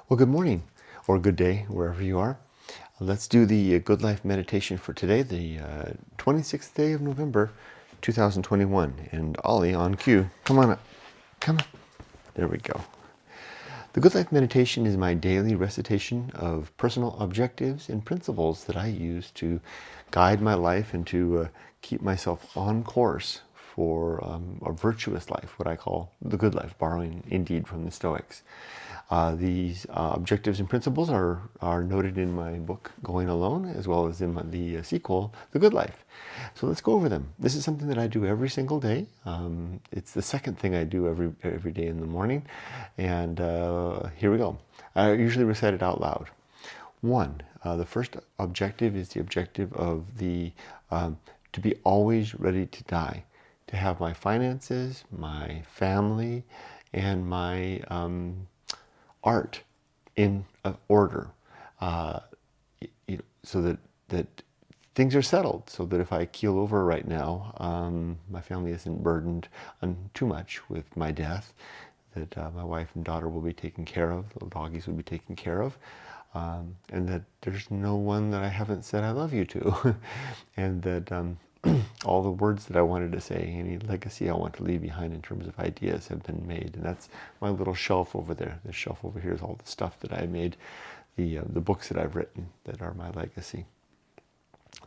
Well, good morning or good day, wherever you are. Let's do the Good Life meditation for today, the 26th day of November, 2021. And Ollie on cue. Come on up. Come on. There we go. The Good Life meditation is my daily recitation of personal objectives and principles that I use to guide my life and to keep myself on course for a virtuous life, what I call the good life, borrowing indeed from the Stoics. These objectives and principles are noted in my book, Going Alone, as well as in the sequel, The Good Life. So let's go over them. This is something that I do every single day. It's the second thing I do every day in the morning. And here we go. I usually recite it out loud. One, the first objective is the objective of to be always ready to die, to have my finances, my family, and my art in order, so that things are settled, so that if I keel over right now, my family isn't burdened too much with my death, that my wife and daughter will be taken care of, the doggies will be taken care of, and that there's no one that I haven't said I love you to, and that all the words that I wanted to say, any legacy I want to leave behind in terms of ideas have been made. And that's my little shelf over there. The shelf over here is all the stuff that I made, the books that I've written that are my legacy.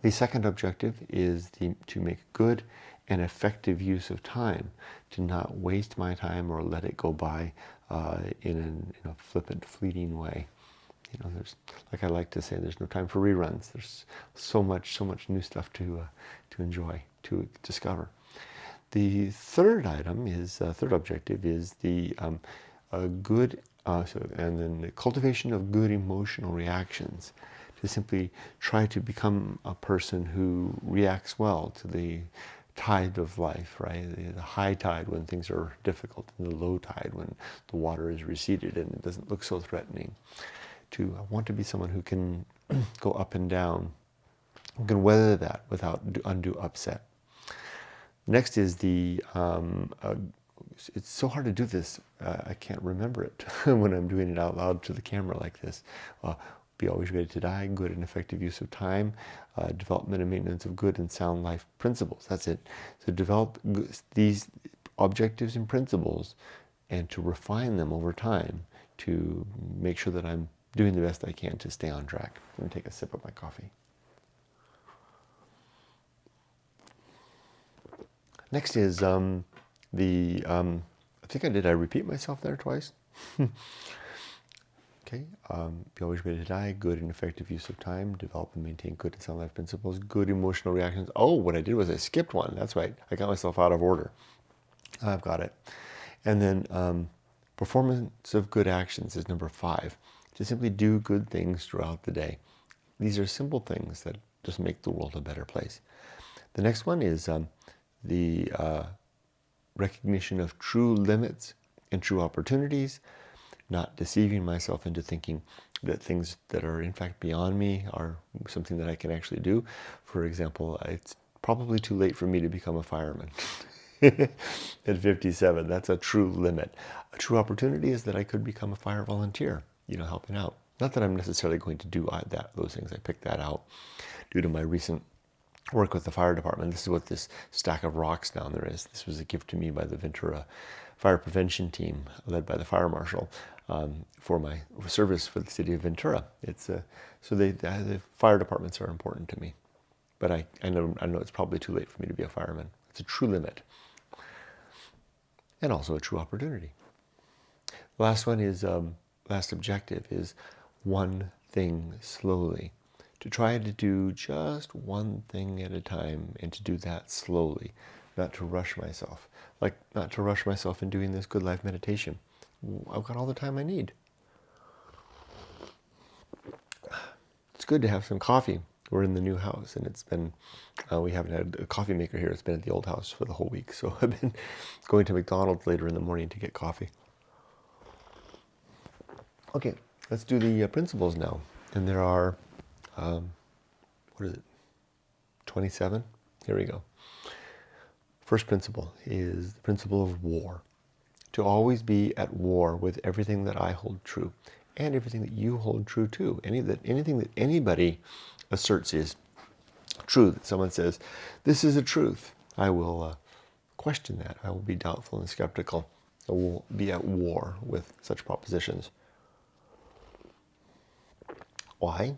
The second objective is to make good and effective use of time, to not waste my time or let it go by in a flippant, fleeting way. There's, like I like to say, there's no time for reruns. There's so much new stuff to enjoy, to discover. The third objective is the and then the cultivation of good emotional reactions, to simply try to become a person who reacts well to the tide of life, right? The high tide when things are difficult, and the low tide when the water is receded and it doesn't look so threatening. I want to be someone who can go up and down, who can weather that without undue upset. Next is it's so hard to do this, I can't remember it when I'm doing it out loud to the camera like this. Be always ready to die, good and effective use of time, development and maintenance of good and sound life principles. That's it. So develop these objectives and principles and to refine them over time to make sure that I'm doing the best I can to stay on track. I'm going to take a sip of my coffee. Next is I think I repeat myself there twice? Okay, be always ready to die, good and effective use of time, develop and maintain good and sound life principles, good emotional reactions. Oh, what I did was I skipped one. That's right. I got myself out of order. I've got it. And then performance of good actions is number 5. To simply do good things throughout the day. These are simple things that just make the world a better place. The next one is the recognition of true limits and true opportunities, not deceiving myself into thinking that things that are in fact beyond me are something that I can actually do. For example, it's probably too late for me to become a fireman. At 57, that's a true limit. A true opportunity is that I could become a fire volunteer, helping out. Not that I'm necessarily going to do those things. I picked that out due to my recent work with the fire department. This is what this stack of rocks down there is. This was a gift to me by the Ventura Fire Prevention Team, led by the fire marshal, for my service for the city of Ventura. So the fire departments are important to me. But I know it's probably too late for me to be a fireman. It's a true limit. And also a true opportunity. Last objective is one thing slowly. To try to do just one thing at a time and to do that slowly, not to rush myself. Like not to rush myself in doing this good life meditation. I've got all the time I need. It's good to have some coffee. We're in the new house and it's been, we haven't had a coffee maker here. It's been at the old house for the whole week. So I've been going to McDonald's later in the morning to get coffee. Okay, let's do the principles now. And there are, 27? Here we go. First principle is the principle of war. To always be at war with everything that I hold true and everything that you hold true too. Anything that anybody asserts is true, that someone says, this is a truth, I will question that. I will be doubtful and skeptical. I will be at war with such propositions. Why?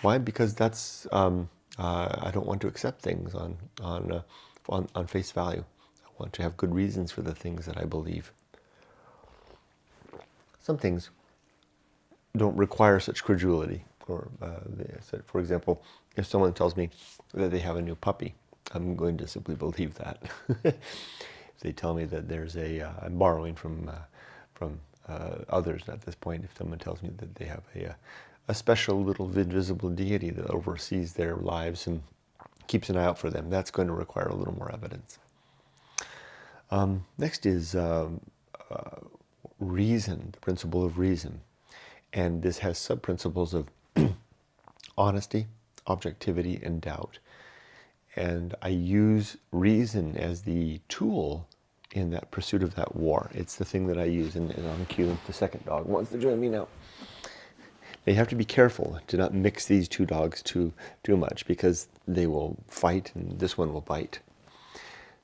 Why? Because that's I don't want to accept things on face value. I want to have good reasons for the things that I believe. Some things don't require such credulity. For example, if someone tells me that they have a new puppy, I'm going to simply believe that. If they tell me that there's I'm borrowing from others at this point. If someone tells me that they have a special little invisible deity that oversees their lives and keeps an eye out for them, that's going to require a little more evidence. Next is reason, the principle of reason. And this has sub-principles of honesty, objectivity, and doubt. And I use reason as the tool in that pursuit of that war. It's the thing that I use, and on cue, the second dog wants to join me now. Now you have to be careful to not mix these two dogs too much, because they will fight and this one will bite.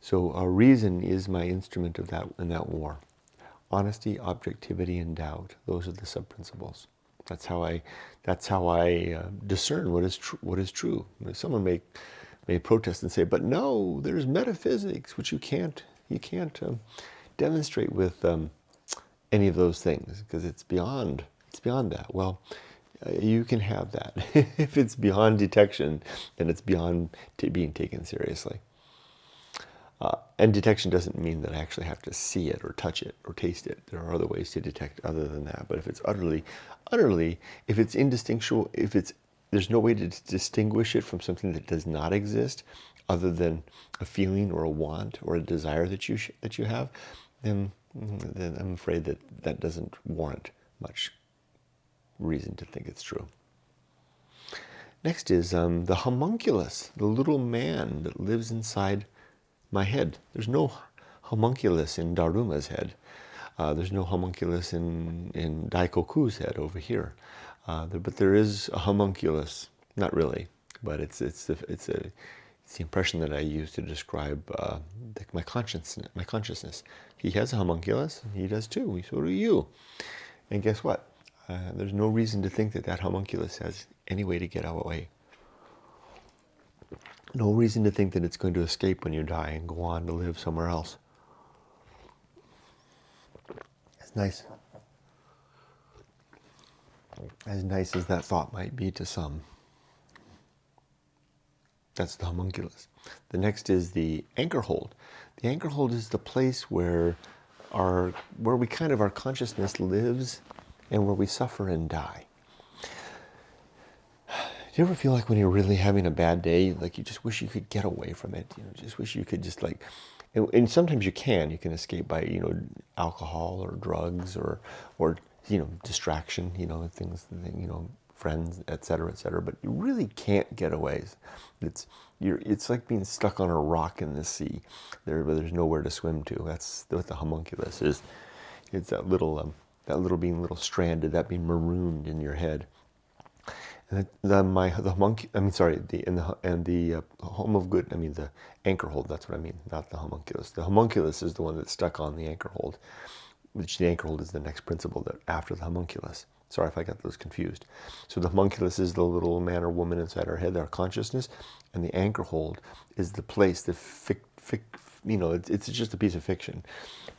So reason is my instrument of that in that war. Honesty, objectivity, and doubt. Those are the sub-principles. That's how I discern what is true. Someone may protest and say, "But no, there's metaphysics, which you can't demonstrate with any of those things because it's beyond that." Well, you can have that. If it's beyond detection, then it's beyond being taken seriously. And detection doesn't mean that I actually have to see it or touch it or taste it. There are other ways to detect other than that. But if it's utterly, if it's indistinguishable, there's no way to distinguish it from something that does not exist, other than a feeling or a want or a desire that you have, then I'm afraid that doesn't warrant much reason to think it's true. Next is the homunculus, the little man that lives inside my head. There's no homunculus in Daruma's head. There's no homunculus in Daikoku's head over here. But there is a homunculus. Not really, but it's the impression that I use to describe my consciousness. He has a homunculus, and he does too. So do you. And guess what? There's no reason to think that homunculus has any way to get away. No reason to think that it's going to escape when you die and go on to live somewhere else. As nice as that thought might be to some. That's the homunculus. The next is the Anchorhold. The Anchorhold is the place where our consciousness lives and where we suffer and die. Do you ever feel like when you're really having a bad day, like you just wish you could get away from it? Just wish you could just and sometimes you can escape by, alcohol or drugs or distraction, things, friends, etc., etc. But you really can't get away. It's like being stuck on a rock in the sea, where there's nowhere to swim to. That's what the homunculus is. It's that little being a little stranded, that being marooned in your head. And the home of good. The Anchorhold. That's what I mean, not the homunculus. The homunculus is the one that's stuck on the Anchorhold, which the Anchorhold is the next principle that after the homunculus. Sorry if I got those confused. So the homunculus is the little man or woman inside our head, our consciousness, and the Anchorhold is the place, it's just a piece of fiction,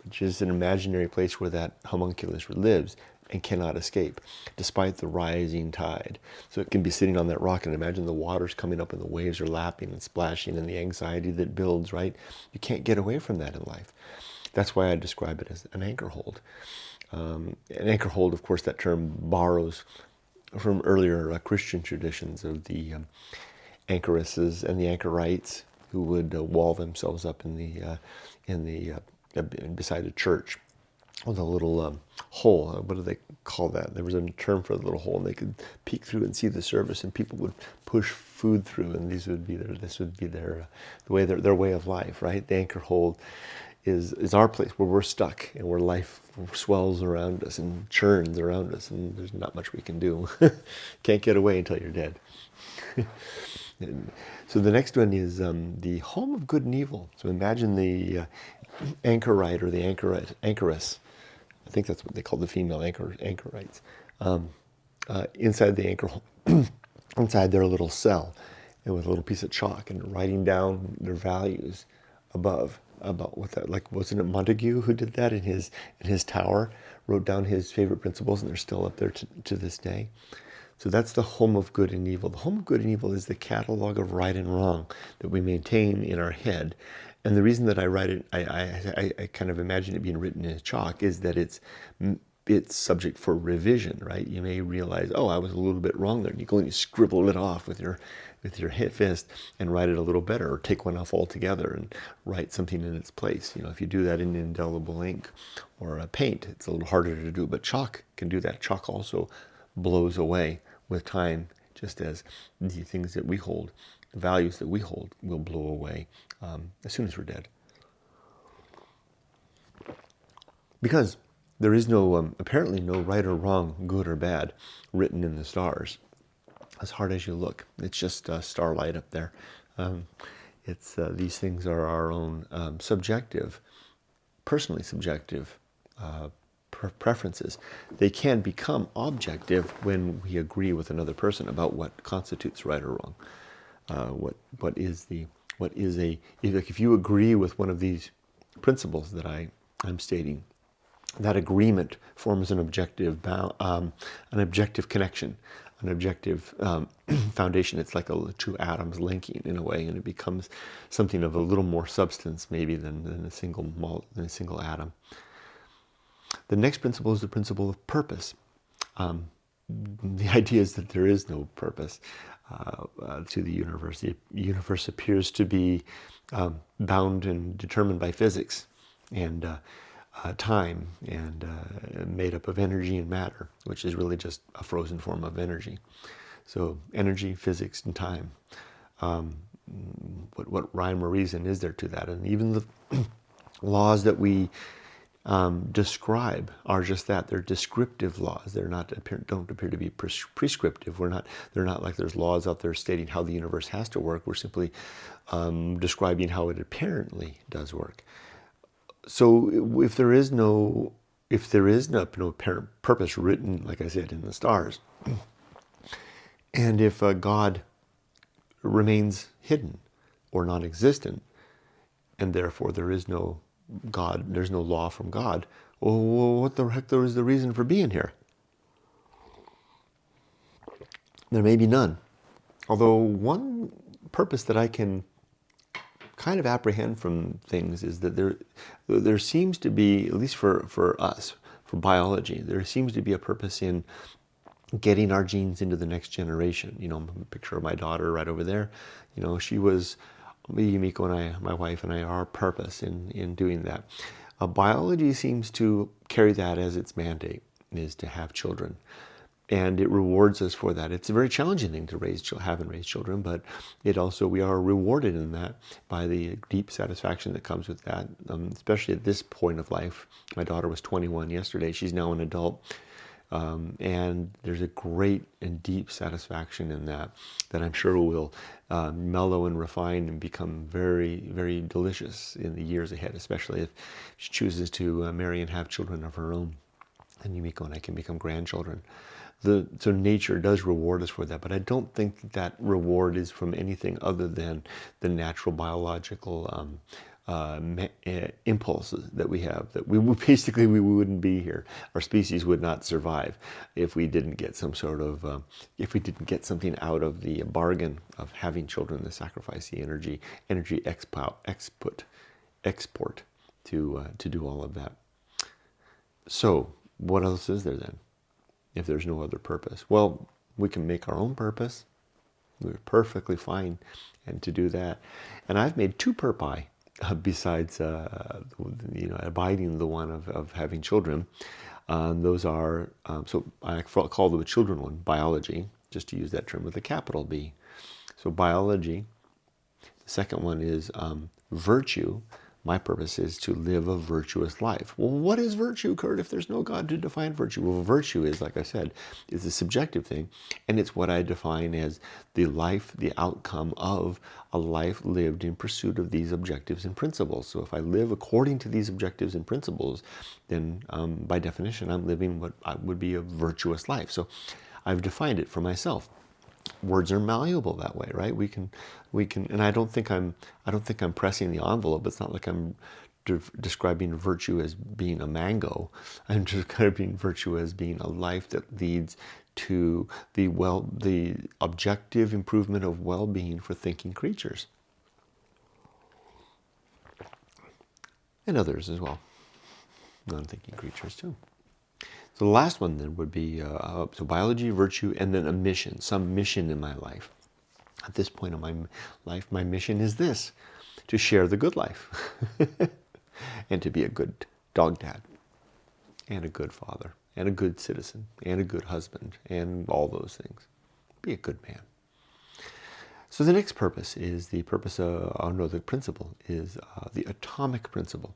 which is an imaginary place where that homunculus lives and cannot escape, despite the rising tide. So it can be sitting on that rock and imagine the water's coming up and the waves are lapping and splashing and the anxiety that builds, right? You can't get away from that in life. That's why I describe it as an Anchorhold. An Anchorhold, of course, that term borrows from earlier Christian traditions of the anchoresses and the anchorites who would wall themselves up beside a church with a little hole. What do they call that? There was a term for the little hole, and they could peek through and see the service, and people would push food through, and this would be their way of life, right? The Anchorhold is our place where we're stuck and where life swells around us and churns around us, and there's not much we can do. Can't get away until you're dead. And so the next one is the home of good and evil. So imagine the anchorite or the anchoress. I think that's what they call the female anchorites. Inside the anchor, inside their little cell, and with a little piece of chalk and writing down their values above about what that, like, wasn't it Montague who did that in his tower, wrote down his favorite principles, and they're still up there to this day. So that's the home of good and evil. The home of good and evil is the catalog of right and wrong that we maintain in our head. And the reason that I write it, I kind of imagine it being written in chalk, is that it's subject for revision, right? You may realize, oh, I was a little bit wrong there. And you go and you scribble it off with your hit fist and write it a little better, or take one off altogether and write something in its place. You know, if you do that in indelible ink or a paint, it's a little harder to do, but chalk can do that. Chalk also blows away with time, just as the things that we hold, the values that we hold, will blow away as soon as we're dead. Because there is no, apparently no right or wrong, good or bad, written in the stars. As hard as you look, it's just starlight up there. These things are our own subjective, personally subjective preferences. They can become objective when we agree with another person about what constitutes right or wrong. If you agree with one of these principles that I'm stating, that agreement forms an objective connection, an objective foundation. It's like two atoms linking in a way, and it becomes something of a little more substance maybe than a single atom. The next principle is the principle of purpose. The idea is that there is no purpose to the universe. The universe appears to be bound and determined by physics and time, and made up of energy and matter, which is really just a frozen form of energy. So energy, physics, and time. What rhyme or reason is there to that? And even the laws that we describe are just that. They're descriptive laws. They're not don't appear to be prescriptive. They're not like there's laws out there stating how the universe has to work. We're simply describing how it apparently does work. So if there is no apparent purpose written, like I said, in the stars, and if God remains hidden or non-existent, and therefore there is no God, there's no law from God, well, what the heck is the reason for being here? There may be none. Although one purpose that I can kind of apprehend from things is that there seems to be, at least for us, for biology, there seems to be a purpose in getting our genes into the next generation. You know, a picture of my daughter right over there. You know, she was, Yumiko and I, my wife and I, our purpose in doing that. Biology seems to carry that as its mandate, is to have children. And it rewards us for that. It's a very challenging thing to have and raise children, but we are rewarded in that by the deep satisfaction that comes with that, especially at this point of life. My daughter was 21 yesterday. She's now an adult. And there's a great and deep satisfaction in that I'm sure will mellow and refine and become very, very delicious in the years ahead, especially if she chooses to marry and have children of her own. And Yumiko and I can become grandchildren. So nature does reward us for that, but I don't think that reward is from anything other than the natural biological impulses that we have. That we wouldn't be here. Our species would not survive if we didn't get if we didn't get something out of the bargain of having children, the sacrifice, the energy export to do all of that. So what else is there then, if there's no other purpose? Well, we can make our own purpose. We're perfectly fine and to do that. And I've made two purpose besides abiding the one of having children. Those are, so I call the children one biology, just to use that term with a capital B. So biology. The second one is virtue. My purpose is to live a virtuous life. Well, what is virtue, Kurt, if there's no God to define virtue? Well, virtue is, like I said, is a subjective thing, and it's what I define as the life, the outcome of a life lived in pursuit of these objectives and principles. So if I live according to these objectives and principles, then by definition, I'm living what would be a virtuous life. So I've defined it for myself. Words are malleable that way, right? We can, and I don't think I'm pressing the envelope. It's not like I'm describing virtue as being a mango. I'm describing virtue as being a life that leads to the objective improvement of well-being for thinking creatures and others as well, non-thinking creatures too. So the last one then would be so biology, virtue, and then a mission, some mission in my life. At this point in my life, my mission is this: to share the good life and to be a good dog dad and a good father and a good citizen and a good husband and all those things. Be a good man. So the next purpose is the purpose of, the principle is the atomic principle.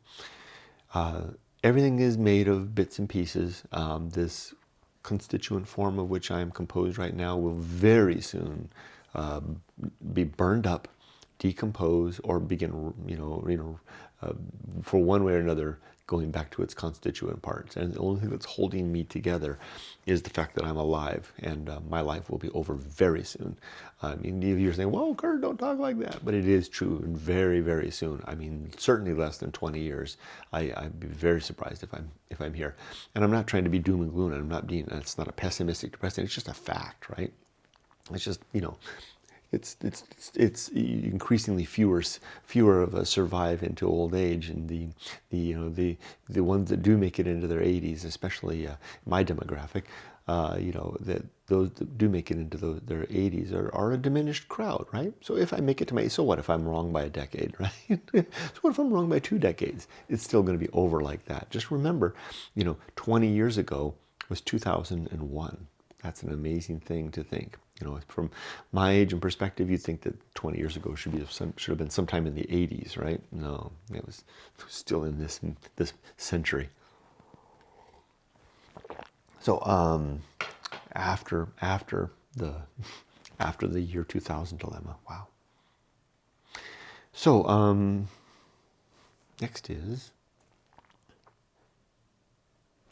Everything is made of bits and pieces. This constituent form of which I am composed right now will very soon be burned up, decompose, or begin, for one way or another, going back to its constituent parts. And the only thing that's holding me together is the fact that I'm alive, and my life will be over very soon. I mean, you're saying, "Whoa, Kurt, don't talk like that," but it is true, and very, very soon. I mean, certainly less than 20 years. I'd be very surprised if I'm here. And I'm not trying to be doom and gloom. It's not a pessimistic, depressing. It's just a fact, right? It's just, it's increasingly fewer of us survive into old age, and the ones that do make it into their 80s, especially my demographic, that those that do make it into their 80s are a diminished crowd, right? So if I make it to so what if I'm wrong by a decade, right? So what if I'm wrong by 2 decades? It's still going to be over like that. Just remember, 20 years ago was 2001. That's an amazing thing to think. From my age and perspective, you'd think that 20 years ago should have been sometime in the 80s, right? No, it was still in this century. So after the year 2000 dilemma, wow. So next is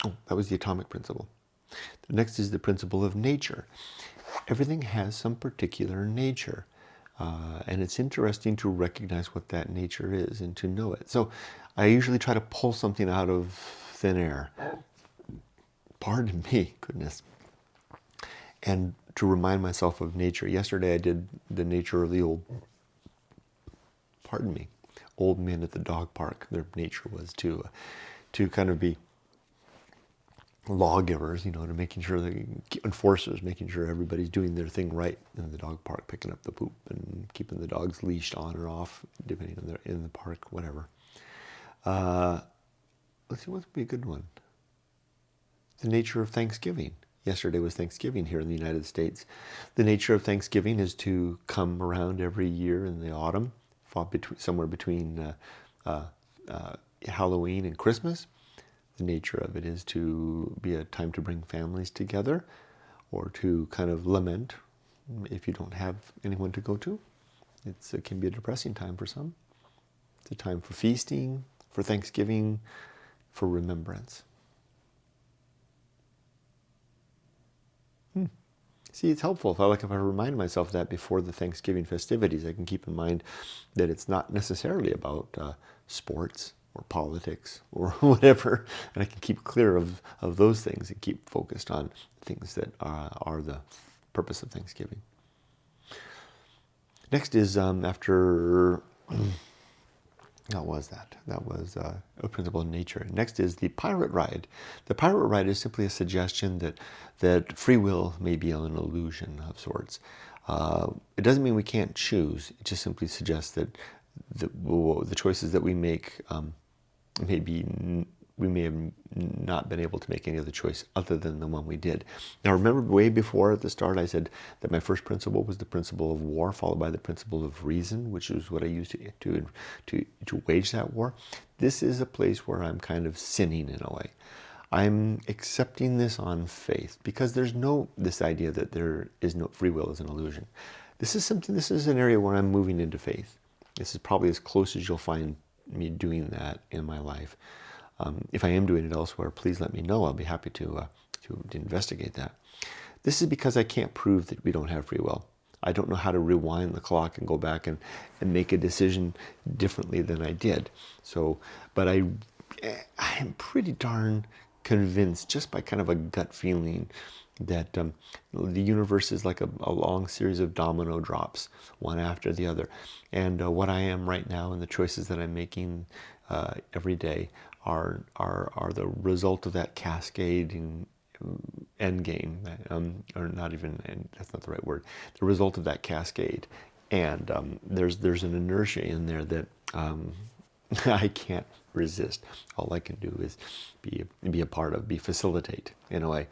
that was the atomic principle. The next is the principle of nature. Everything has some particular nature, and it's interesting to recognize what that nature is and to know it. So I usually try to pull something out of thin air. Pardon me, goodness. And to remind myself of nature. Yesterday I did the nature of the old men at the dog park. Their nature was to kind of be lawgivers, to making sure enforcers, making sure everybody's doing their thing right in the dog park, picking up the poop and keeping the dogs leashed on or off, depending on their in the park, whatever. Let's see, what would be a good one? The nature of Thanksgiving. Yesterday was Thanksgiving here in the United States. The nature of Thanksgiving is to come around every year in the autumn, somewhere between Halloween and Christmas. The nature of it is to be a time to bring families together, or to kind of lament if you don't have anyone to go to. It can be a depressing time for some. It's a time for feasting, for Thanksgiving, for remembrance. See, it's helpful if I remind myself that before the Thanksgiving festivities, I can keep in mind that it's not necessarily about sports or politics or whatever, and I can keep clear of those things and keep focused on things that are the purpose of Thanksgiving. Next is after. What was that? That was a principle of nature. Next is the pirate ride. The pirate ride is simply a suggestion that free will may be an illusion of sorts. It doesn't mean we can't choose. It just simply suggests that the choices that we make may be we may have not been able to make any other choice other than the one we did. Now, remember way before at the start I said that my first principle was the principle of war, followed by the principle of reason, which is what I used to wage that war. This is a place where I'm kind of sinning in a way. I'm accepting this on faith because there's this idea that there is no free will is an illusion. This is an area where I'm moving into faith. This is probably as close as you'll find me doing that in my life. If I am doing it elsewhere, please let me know. I'll be happy to investigate that. This is because I can't prove that we don't have free will. I don't know how to rewind the clock and go back and make a decision differently than I did. So, but I am pretty darn convinced, just by kind of a gut feeling, that the universe is like a long series of domino drops, one after the other. And what I am right now and the choices that I'm making every day are the result of that cascading end game, or not even, and that's not the right word, the result of that cascade. And there's an inertia in there that I can't resist. All I can do is be a part of, facilitate in a way.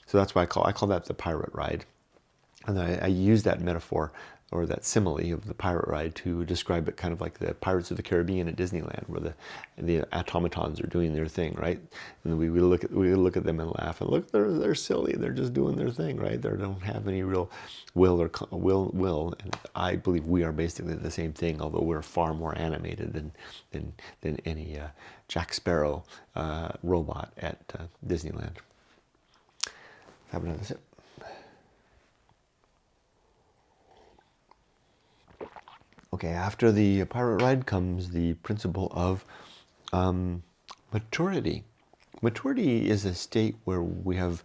So that's why I call that the pirate ride. And I use that metaphor or that simile of the pirate ride to describe it kind of like the Pirates of the Caribbean at Disneyland, where the automatons are doing their thing, right? And we look at them and laugh and look, they're silly, they're just doing their thing, right? They don't have any real will. And I believe we are basically the same thing, although we're far more animated than any Jack Sparrow robot at Disneyland. Have another sip. Okay, after the pirate ride comes the principle of maturity. Maturity is a state where we have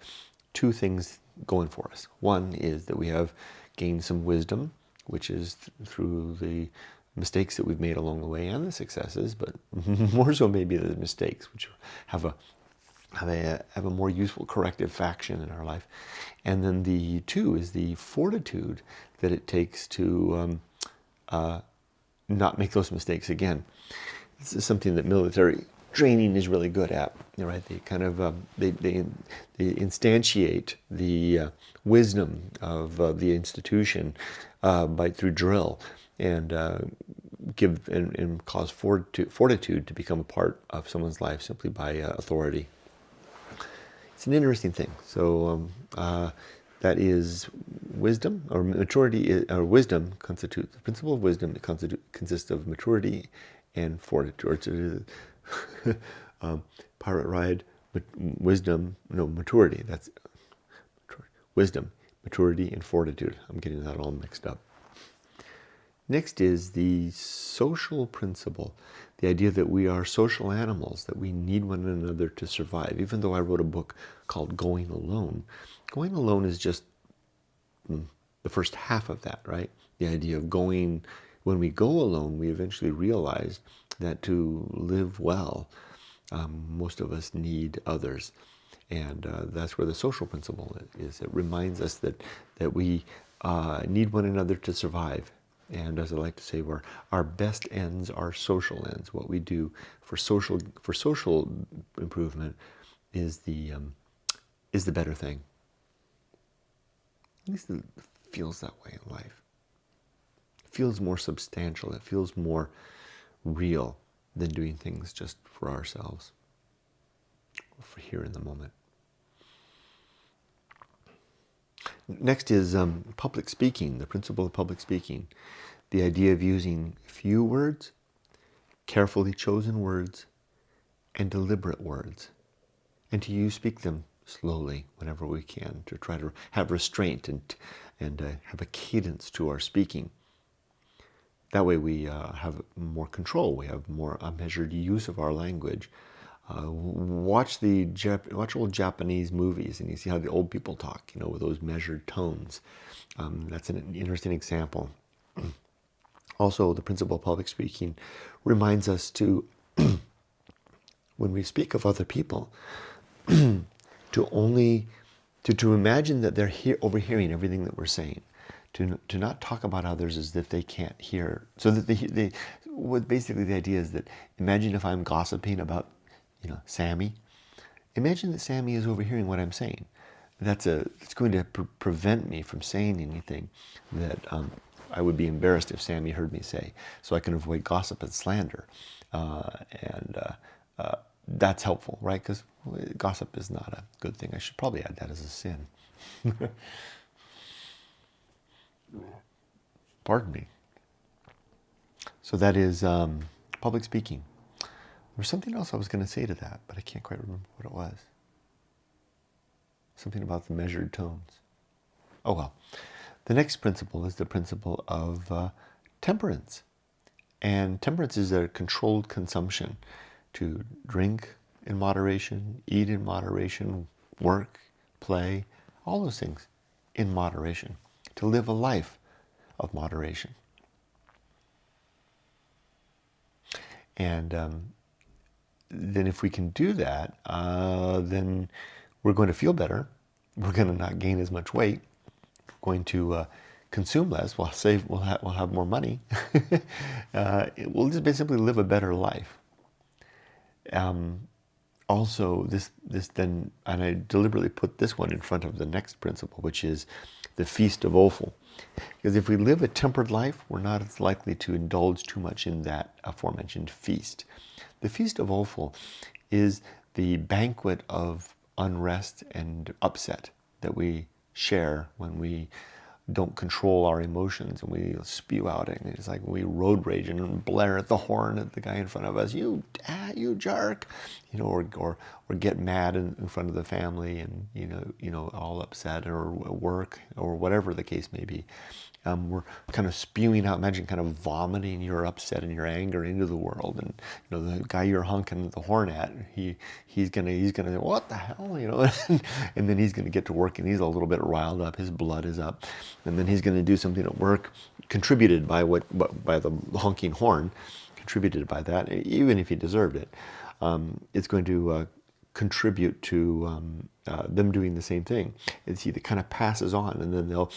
two things going for us. One is that we have gained some wisdom, which is through the mistakes that we've made along the way and the successes, but more so maybe the mistakes, which have a more useful corrective faction in our life. And then the two is the fortitude that it takes to not make those mistakes again. This is something that military training is really good at, right? They kind of they instantiate the wisdom of the institution through drill, and give and cause fortitude to become a part of someone's life simply by authority. It's an interesting thing. So that is wisdom, or maturity, or wisdom constitutes the principle of wisdom. It consists of maturity and fortitude. Pirate ride, maturity. That's wisdom, maturity, and fortitude. I'm getting that all mixed up. Next is the social principle, the idea that we are social animals, that we need one another to survive. Even though I wrote a book called Going Alone, going alone is just the first half of that, right? The idea of going, when we go alone, we eventually realize that to live well, most of us need others. And that's where the social principle is. It reminds us that we need one another to survive. And as I like to say, our best ends are social ends. What we do for social improvement is the better thing. At least it feels that way in life. It feels more substantial. It feels more real than doing things just for ourselves or for here in the moment. Next is public speaking, the principle of public speaking. The idea of using few words, carefully chosen words, and deliberate words. And to speak them slowly whenever we can, to try to have restraint and have a cadence to our speaking. That way we have more control, we have more measured use of our language. Watch old Japanese movies and you see how the old people talk, with those measured tones. That's an interesting example. Also, the principle of public speaking reminds us to, when we speak of other people, to imagine that they're overhearing everything that we're saying. To not talk about others as if they can't hear. So that basically the idea is that, imagine if I'm gossiping about Sammy. Imagine that Sammy is overhearing what I'm saying. It's going to prevent me from saying anything that I would be embarrassed if Sammy heard me say, so I can avoid gossip and slander. And that's helpful, right? Because gossip is not a good thing. I should probably add that as a sin. Pardon me. So that is public speaking. There's something else I was going to say to that, but I can't quite remember what it was. Something about the measured tones. Oh well. The next principle is the principle of temperance. And temperance is a controlled consumption, to drink in moderation, eat in moderation, work, play, all those things in moderation, to live a life of moderation. And then if we can do that, then we're going to feel better. We're going to not gain as much weight. We're going to consume less. We'll save. We'll have more money. We'll just basically live a better life. Also, this then, and I deliberately put this one in front of the next principle, which is the Feast of Offal. Because if we live a tempered life, we're not as likely to indulge too much in that aforementioned feast. The Feast of Offal is the banquet of unrest and upset that we share when we don't control our emotions and we spew out it. And it's like we road rage and blare at the horn at the guy in front of us, you jerk, or get mad in front of the family and all upset, or work, or whatever the case may be. We're kind of spewing out, imagine kind of vomiting your upset and your anger into the world. And the guy you're honking the horn at, he's gonna say, what the hell, and then he's gonna get to work and he's a little bit riled up, his blood is up, and then he's gonna do something at work contributed by by the honking horn, contributed by that, even if he deserved it. It's going to contribute to them doing the same thing. It kind of passes on, and then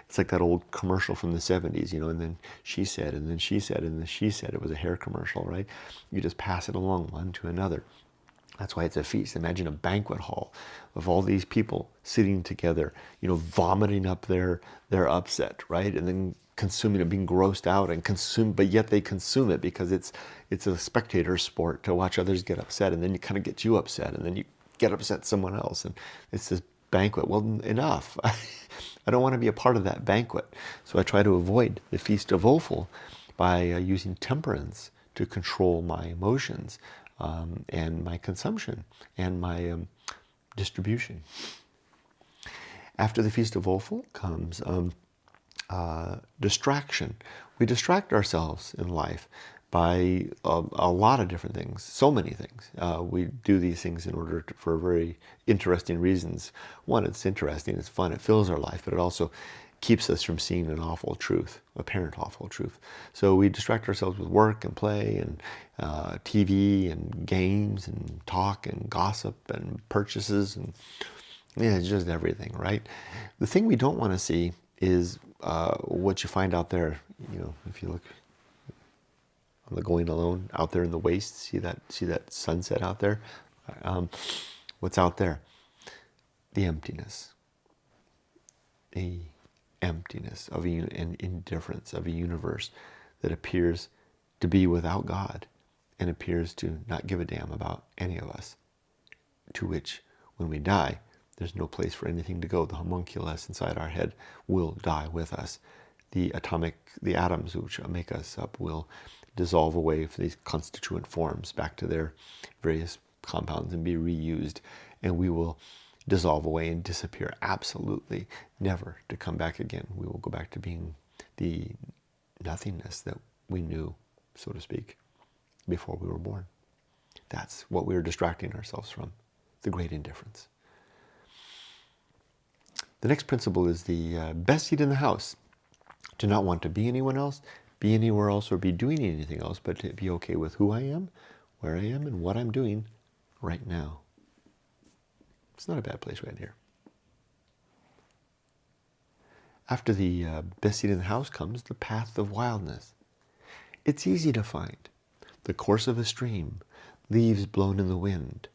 it's like that old commercial from the 70s, and then she said, and then she said, and then she said. It was a hair commercial, right? You just pass it along one to another. That's why it's a feast. Imagine a banquet hall of all these people sitting together, vomiting up their upset, right? And then consuming it, being grossed out and consumed, but yet they consume it because it's a spectator sport to watch others get upset, and then you kind of get you upset, and then you get upset someone else, and it's this banquet. Well, enough. I don't want to be a part of that banquet. So I try to avoid the Feast of Offal by using temperance to control my emotions and my consumption and my distribution. After the Feast of Offal comes distraction. We distract ourselves in life by a lot of different things, so many things. We do these things for very interesting reasons. One, it's interesting, it's fun, it fills our life, but it also keeps us from seeing an awful truth, apparent awful truth. So we distract ourselves with work and play and TV and games and talk and gossip and purchases and it's just everything, right? The thing we don't want to see is what you find out there. If you look on the going alone out there in the waste, see that sunset out there. What's out there? The emptiness. The emptiness of an indifference of a universe that appears to be without God and appears to not give a damn about any of us. To which, when we die, there's no place for anything to go. The homunculus inside our head will die with us. The atoms which make us up will dissolve away for these constituent forms back to their various compounds and be reused. And we will dissolve away and disappear absolutely, never to come back again. We will go back to being the nothingness that we knew, so to speak, before we were born. That's what we were distracting ourselves from, the great indifference. The next principle is the best seat in the house. To not want to be anyone else, be anywhere else, or be doing anything else, but to be okay with who I am, where I am, and what I'm doing right now. It's not a bad place right here. After the best seat in the house comes the Path of Wildness. It's easy to find. The course of a stream, leaves blown in the wind,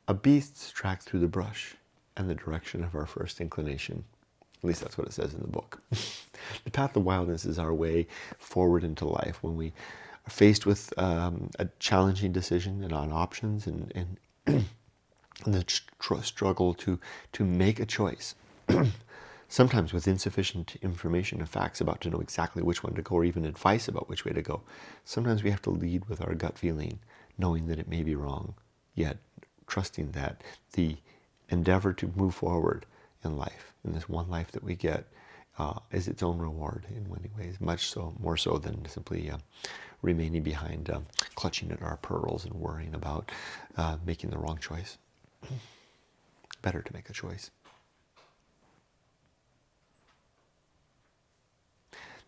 a beast's track through the brush, and the direction of our first inclination. At least that's what it says in the book. The path of wildness is our way forward into life when we are faced with a challenging decision and on options and the struggle to make a choice. Sometimes with insufficient information and facts about to know exactly which one to go or even advice about which way to go. Sometimes we have to lead with our gut feeling, knowing that it may be wrong, yet trusting that the endeavor to move forward in life, in this one life that we get, is its own reward in many ways, much so, more so than simply remaining behind, clutching at our pearls and worrying about making the wrong choice. Better to make a choice.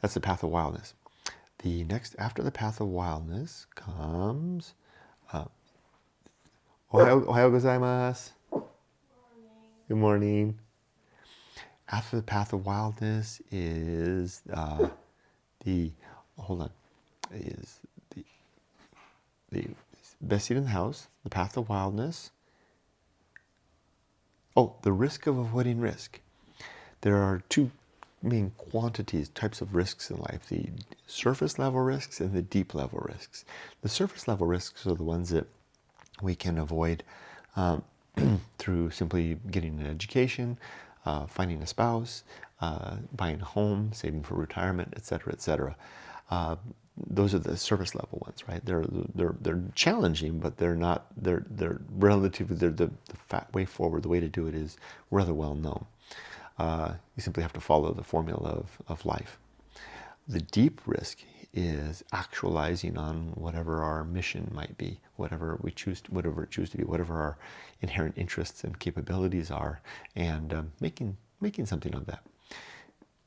That's the path of wildness. The next, after the path of wildness, comes Ohayo gozaimasu. Good morning. After the path of wildness is is the best seat in the house, the path of wildness. Oh, the risk of avoiding risk. There are two main types of risks in life, the surface level risks and the deep level risks. The surface level risks are the ones that we can avoid through simply getting an education, finding a spouse, buying a home, saving for retirement, etc., etc. Those are the surface level ones, right? They're challenging, but they're not. They're relatively the way forward. The way to do it is rather well known. You simply have to follow the formula of life. The deep risk is actualizing on whatever our mission might be, whatever it choose to be, whatever our inherent interests and capabilities are, and making something of that.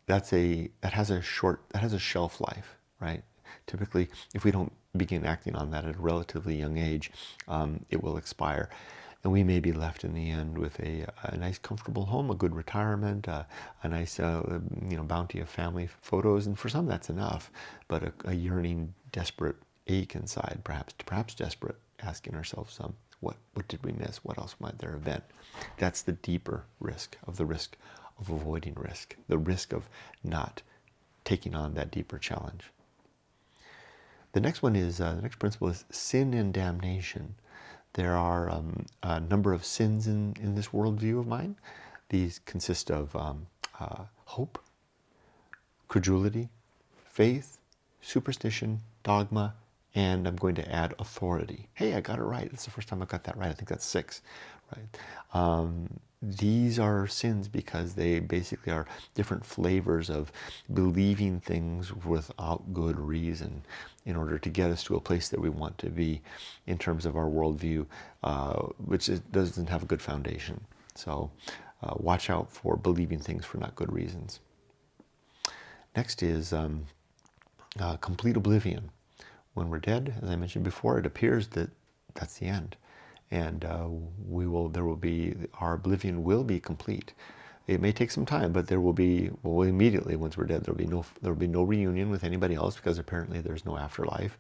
That has a shelf life, right? Typically, if we don't begin acting on that at a relatively young age, it will expire. And we may be left in the end with a nice, comfortable home, a good retirement, a nice, bounty of family photos, and for some that's enough. But a yearning, desperate ache inside, perhaps desperate, asking ourselves, what did we miss? What else might there have been? That's the deeper risk of avoiding risk, the risk of not taking on that deeper challenge. The next one is the next principle is sin and damnation. There are a number of sins in this worldview of mine. These consist of hope, credulity, faith, superstition, dogma, and I'm going to add authority. Hey, I got it right. It's the first time I got that right. I think that's 6, right? These are sins because they basically are different flavors of believing things without good reason in order to get us to a place that we want to be in terms of our worldview, which doesn't have a good foundation. So watch out for believing things for not good reasons. Next is complete oblivion. When we're dead, as I mentioned before, it appears that that's the end. And our oblivion will be complete. It may take some time, but there will be, immediately once we're dead, there will be no reunion with anybody else because apparently there's no afterlife.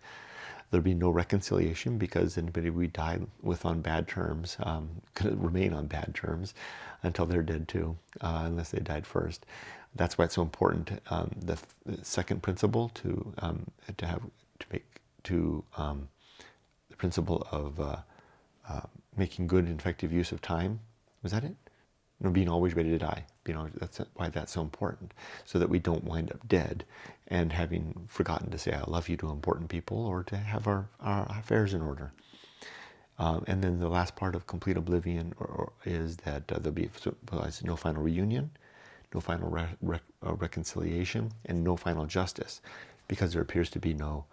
There'll be no reconciliation because anybody we died with on bad terms could remain on bad terms until they're dead too, unless they died first. That's why it's so important. The second principle the principle of making good and effective use of time. Was that it? No, being always ready to die. That's why that's so important, so that we don't wind up dead and having forgotten to say I love you to important people or to have our affairs in order. And then the last part of complete oblivion is that there'll be no final reunion, no final reconciliation, and no final justice, because there appears to be no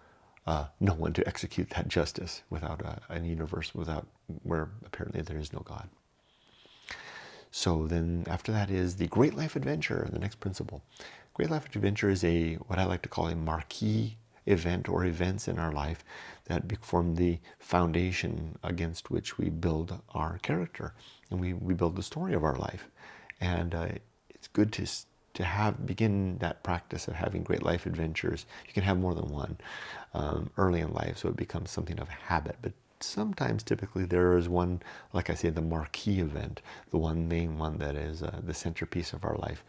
one to execute that justice without an universe where apparently there is no God. So then after that is the Great Life Adventure, the next principle. Great Life Adventure is what I like to call a marquee event or events in our life that form the foundation against which we build our character and we build the story of our life. And it's good to begin that practice of having great life adventures. You can have more than one early in life, so it becomes something of a habit. But sometimes, typically, there is one, like I say, the marquee event, the one main one that is the centerpiece of our life,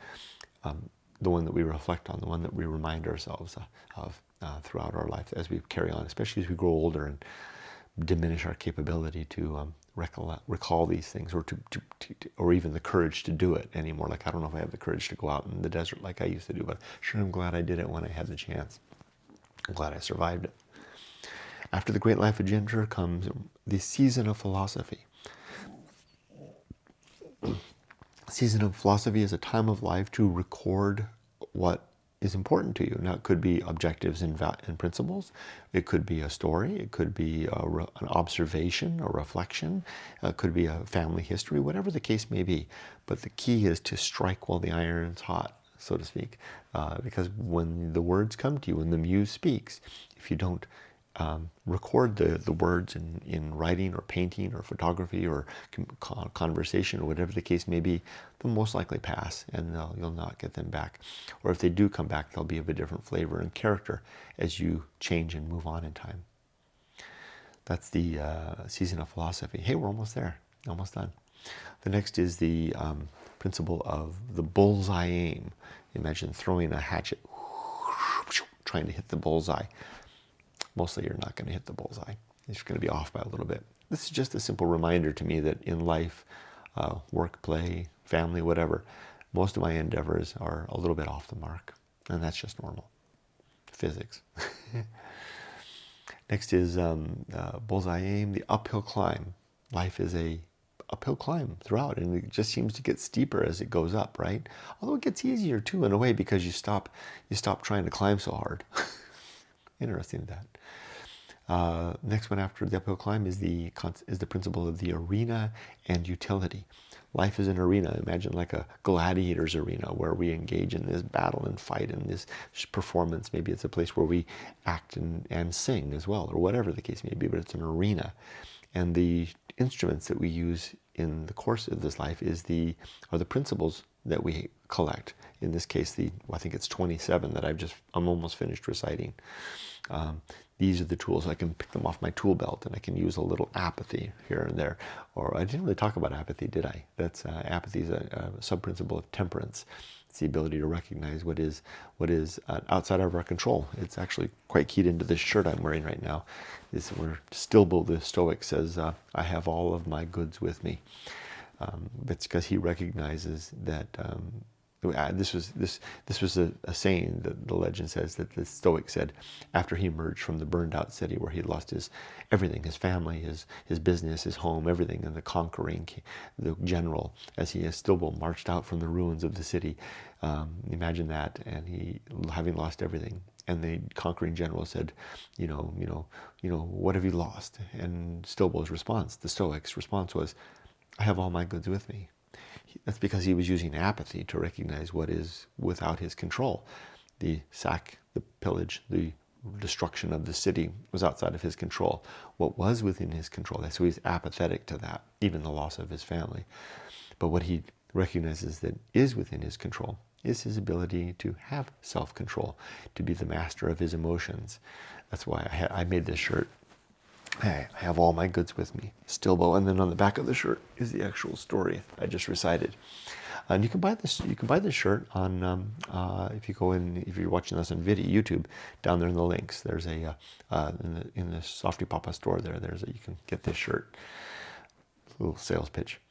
the one that we reflect on, the one that we remind ourselves of throughout our life as we carry on, especially as we grow older and diminish our capability to recall these things, or or even the courage to do it anymore. Like, I don't know if I have the courage to go out in the desert like I used to do, but sure, I'm glad I did it when I had the chance. I'm glad I survived it. After the great life adventure comes the season of philosophy. Season of philosophy is a time of life to record what is important to you. Now, it could be objectives and principles. It could be a story. It could be an observation, a reflection. It could be a family history, whatever the case may be. But the key is to strike while the iron's hot, so to speak. Because when the words come to you, when the muse speaks, if you don't record the words in writing or painting or photography or conversation or whatever the case may be, they'll most likely pass, and you'll not get them back. Or if they do come back, they'll be of a different flavor and character as you change and move on in time. That's the season of philosophy. Hey, we're almost there, almost done. The next is the principle of the bullseye aim. Imagine throwing a hatchet, trying to hit the bullseye. Mostly you're not going to hit the bullseye. It's going to be off by a little bit. This is just a simple reminder to me that in life, work, play, family, whatever, most of my endeavors are a little bit off the mark. And that's just normal. Physics. Next is bullseye aim, the uphill climb. Life is a uphill climb throughout, and it just seems to get steeper as it goes up, right? Although it gets easier too, in a way, because you stop trying to climb so hard. Interesting that. Next one after the uphill climb is the principle of the arena and utility. Life is an arena. Imagine like a gladiator's arena where we engage in this battle and fight and this performance. Maybe it's a place where we act and sing as well, or whatever the case may be, but it's an arena. And the instruments that we use in the course of this life are the principles that we collect. In this case, I think it's 27 that I'm almost finished reciting. These are the tools. I can pick them off my tool belt, and I can use a little apathy here and there. Or I didn't really talk about apathy, did I? That's apathy is a sub-principle of temperance. It's the ability to recognize what is outside of our control. It's actually quite keyed into this shirt I'm wearing right now. It's where Stilbo the Stoic says, "I have all of my goods with me." It's because he recognizes that. This was a saying that the legend says that the Stoic said after he emerged from the burned out city where he lost everything, his family, his business, his home, everything, and the general, as he Stilbo marched out from the ruins of the city. Imagine that, and he having lost everything, and the conquering general said, what have you lost? And Stilbo's response, the Stoic's response was, "I have all my goods with me." That's because he was using apathy to recognize what is without his control. The sack, the pillage, the destruction of the city was outside of his control. What was within his control, so he's apathetic to that, even the loss of his family. But what he recognizes that is within his control is his ability to have self-control, to be the master of his emotions. That's why I made this shirt. I have all my goods with me, Stilbo, and then on the back of the shirt is the actual story I just recited. And you can buy this. You can buy this shirt on if you're watching this on video, YouTube. Down there in the links, there's a in the Softy Papa store. You can get this shirt. A little sales pitch.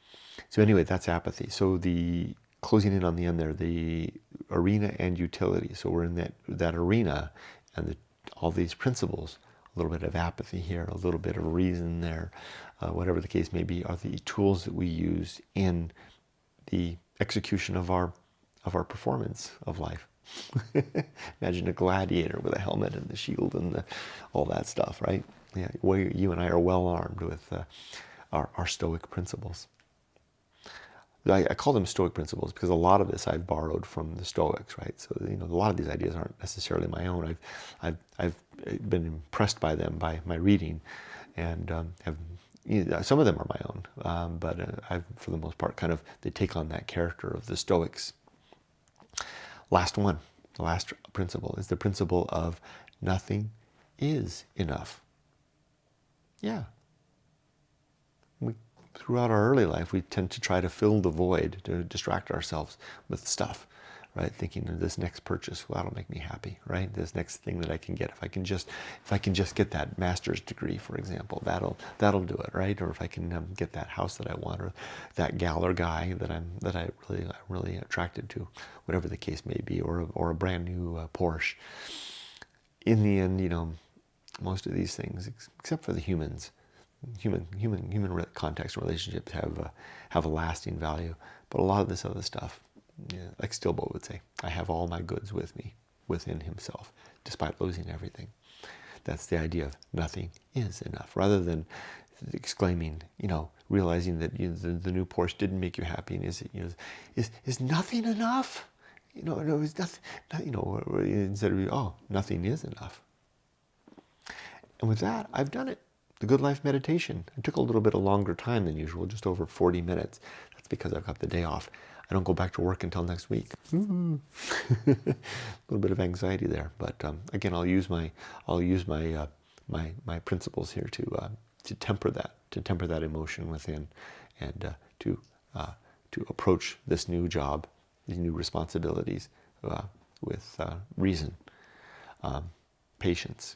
So anyway, that's apathy. So the closing in on the end there, the arena and utility. So we're in that arena, and all these principles. A little bit of apathy here, a little bit of reason there, whatever the case may be, are the tools that we use in the execution of our performance of life. Imagine a gladiator with a helmet and the shield and all that stuff, right? Yeah, you and I are well armed with our Stoic principles. I call them Stoic principles because a lot of this I've borrowed from the Stoics, right? So a lot of these ideas aren't necessarily my own. I've been impressed by them by my reading, and some of them are my own, but I've, for the most part, they take on that character of the Stoics. Last one, the last principle is the principle of nothing is enough. Yeah. throughout our early life, we tend to try to fill the void, to distract ourselves with stuff, right? Thinking of this next purchase, well, that'll make me happy, right? This next thing that I can get, if I can just get that master's degree, for example, that'll do it, right? Or if I can get that house that I want, or that gal or guy I'm really attracted to, whatever the case may be, or a brand new Porsche. In the end, most of these things, except for the human context and relationships, have a lasting value. But a lot of this other stuff, like Stilbo would say, I have all my goods with me, within himself, despite losing everything. That's the idea of nothing is enough, rather than exclaiming, realizing that the new Porsche didn't make you happy, and is nothing enough? No, it's nothing. Instead of nothing is enough. And with that, I've done it. The Good Life meditation. It took a little bit of longer time than usual, just over 40 minutes. That's because I've got the day off. I don't go back to work until next week. A little bit of anxiety there, but again, I'll use my my principles here to temper that emotion within, and to approach this new job, these new responsibilities, with reason, patience,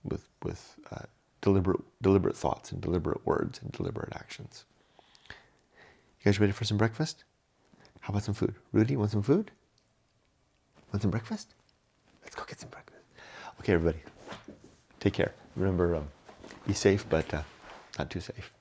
with deliberate thoughts and deliberate words and deliberate actions. You guys ready for some breakfast? How about some food? Rudy, want some food? Want some breakfast? Let's go get some breakfast. Okay, everybody, take care. Remember, be safe, but not too safe.